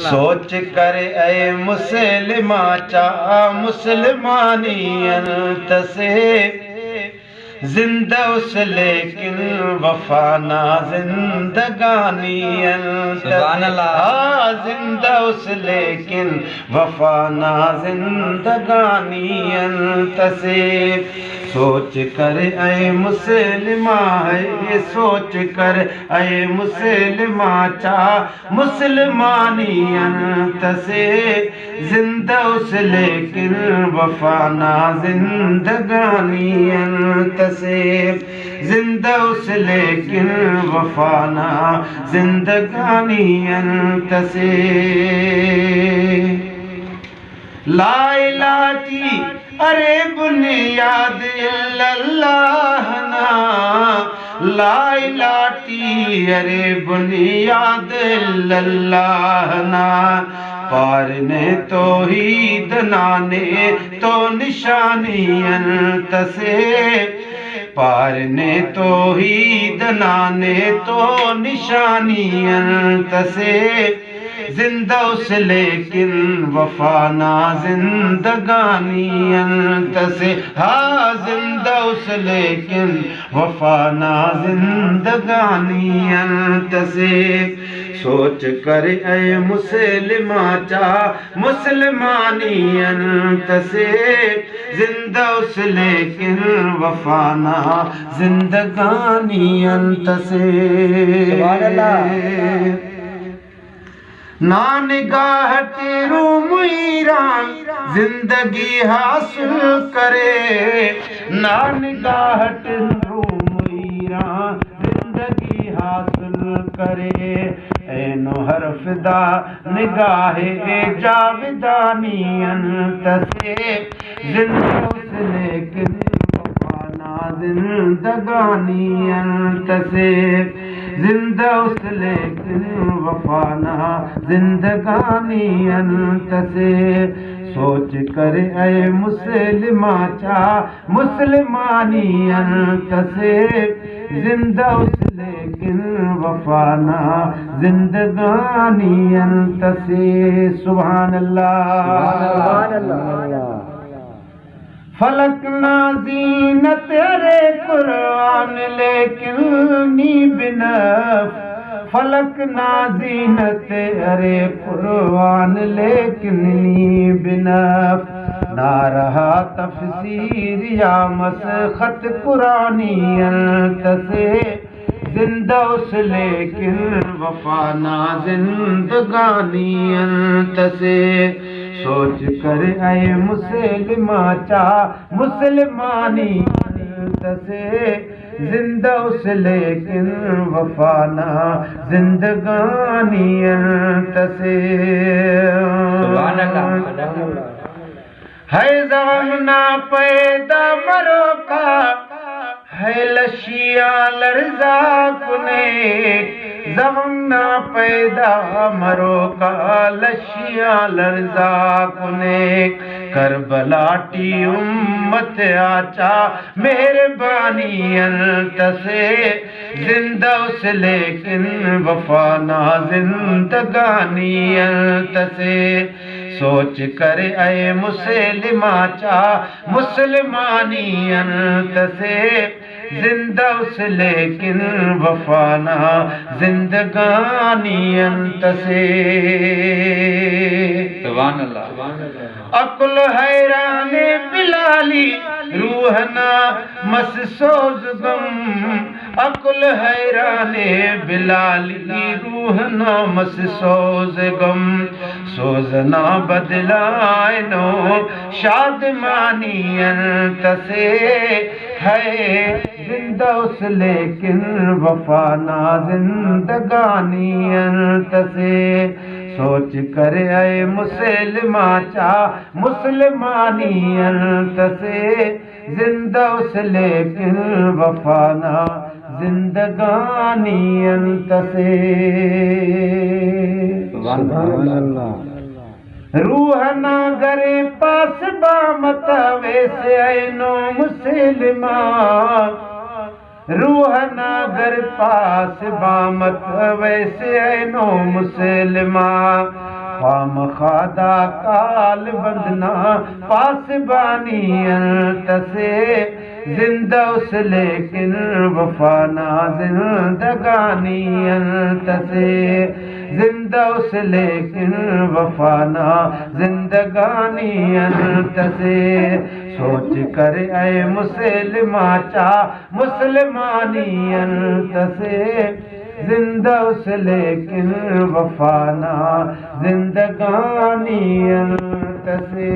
सोच कर ऐ मुसलमा चा मुसलमानियन तसे जिंदा उस लेकिन वफाना जिंदगानियन जिंदा उस लेकिन वफाना जिंदगानियन तसे सोच कर ऐ मुसलमा है सोच कर ऐ मुसलमा चा मुसलमानियन तसे जिंदा उस लेकिन वफाना जिंदगानियन तसे जिंदा उस लेकिन वफाना जिंदगानियन तसे ला इलाहा की अरे बुनियाद इल्लल्लाह ना ला इलाहा की अरे बुनियाद इल्लल्लाह ना पार ने तौहीद नाने तो निशानियन तसे पार ने तौहीद नाने तो निशानियन तसे जिंदा उस लेकिन वफाना जिंदगानियन तसे हाँ जिंदा उस लेकिन वफाना जिंदगानियन तसे सोच कर ऐ मुसलमा चा मुसलमानियन तसे जिंदा उस लेकिन वफाना जिंदगानियन तसे ना निगाह तेरू मुईरान जिंदगी हासिल करे ना निगाह तेरू मुईरान जिंदगी हासिल करे ऐनो हरफदा निगाहे जाविदानियन तसे जिंदा उस लेकिन वफाना जिंदगानियन तसे जिंदा उस लेकिन वफाना जिंदगानियन तसे सोच कर ऐ मुसलमा चा मुसलमानियन तसे जिंदा उस लेकिन वफाना जिंदगानियन तसे सुभान अल्लाह फलक ना ज़ीनत अरे कुरान लेकिन नी बिनफ फलक ना ज़ीनत अरे कुरान लेकिन नी बिनफ ना रहा तफसीर या मसखत कुरानियन तसे जिंदा उस लेकिन वफाना जिंदगानियन तसे सोच कर ऐ मुसलमा चा मुसलमानी तसे जिंदा उस लेकिन वफाना जिंदगानियन तसे है ज़माना पैदा मरो का है लशिया लर्जा कुने ज़माना पैदा मरो का लशिया लर्जा कुने करबला टी उम्मत आचा मेहरबानियन तसे जिंदा उस लेकिन वफाना जिंदगानियन तसे सोच कर ऐ मुसलमा चा मुसलमानियन तसे जिंदा उस लेकिन वफाना जिंदगानियन तसे सुभान अल्लाह अकुल हैरान बिलाली रूहना मससोज गम अकुल हैरान बिलाली रूहना मससोज गम सोजना बदलायनो शादमानियन तसे है जिंदा उस लेकिन वफाना जिंदगानियन तसे सोच कर ऐ मुसलमा चा मुसलमानियन तसे जिंदा उस लेकिन वफाना जिंदगानियन तसे रूह ना गरे पास बामत वैसे ऐनो मुसलमा रूह नागर पास बामत वैसे ऐनो मुसलमा ख़्वाम खादा काल बंदना पासबानी तसे जिंदा उस लेकिन वफाना जिंदगानी तसे जिंदा उस लेकिन वफाना जिंदगानी तसे सोच कर ऐ मुसलमा चा मुसलमानी तसे जिंदा उस लेकिन वफाना जिंदगानी तसे